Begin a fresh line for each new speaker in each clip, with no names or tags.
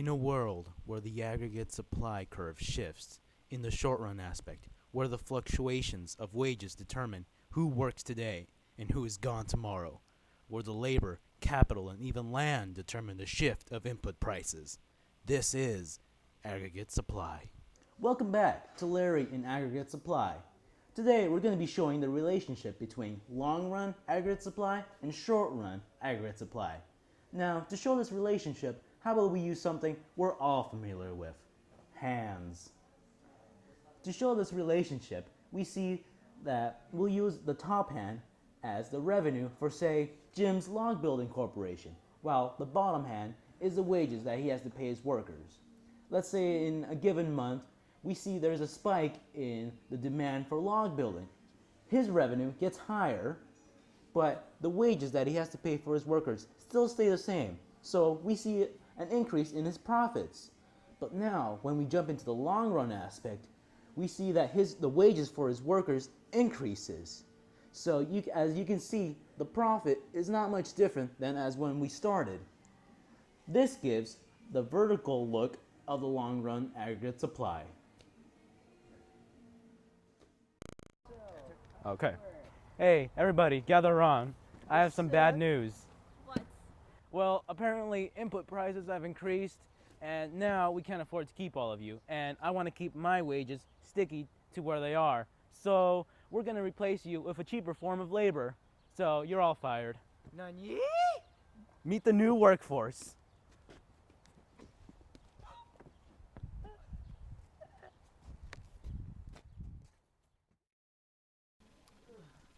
In a world where the aggregate supply curve shifts, in the short run aspect, where the fluctuations of wages determine who works today and who is gone tomorrow, where the labor, capital, and even land determine the shift of input prices, this is aggregate supply.
Welcome back to Larry in Aggregate Supply. Today we're going to be showing the relationship between long-run aggregate supply and short-run aggregate supply. Now, to show this relationship, how about we use something we're all familiar with? Hands. To show this relationship, we see that we'll use the top hand as the revenue for, say, Jim's log building corporation, while the bottom hand is the wages that he has to pay his workers. Let's say in a given month, we see there's a spike in the demand for log building. His revenue gets higher, but the wages that he has to pay for his workers still stay the same. So we see an increase in his profits. But now, when we jump into the long run aspect, we see that the wages for his workers increases. So as you can see, the profit is not much different than as when we started. This gives the vertical look of the long run aggregate supply.
Okay. Hey, everybody, gather around. I have some bad news.
What?
Well, apparently input prices have increased, and now we can't afford to keep all of you. And I want to keep my wages sticky to where they are. So we're going to replace you with a cheaper form of labor. So you're all fired.
Nani?
Meet the new workforce.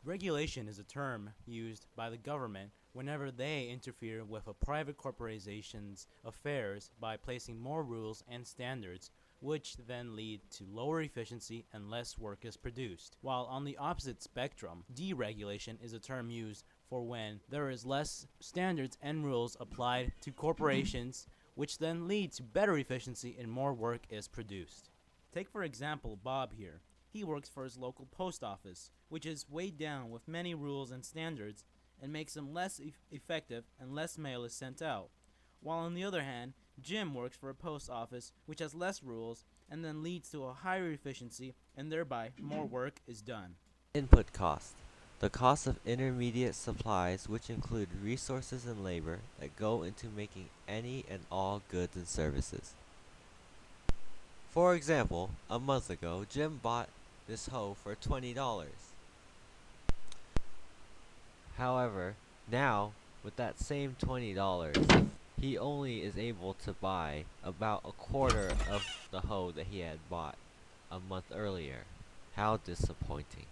Regulation is a term used by the government whenever they interfere with a private corporation's affairs by placing more rules and standards, which then lead to lower efficiency and less work is produced. While on the opposite spectrum, deregulation is a term used for when there is less standards and rules applied to corporations, which then lead to better efficiency and more work is produced. Take for example Bob here. He works for his local post office, which is weighed down with many rules and standards and makes him less effective and less mail is sent out. While on the other hand, Jim works for a post office which has less rules and then leads to a higher efficiency and thereby more work is done.
Input cost. The cost of intermediate supplies, which include resources and labor that go into making any and all goods and services. For example, a month ago, Jim bought this hoe for $20. However, now, with that same $20, he only is able to buy about a quarter of the hoe that he had bought a month earlier. How disappointing.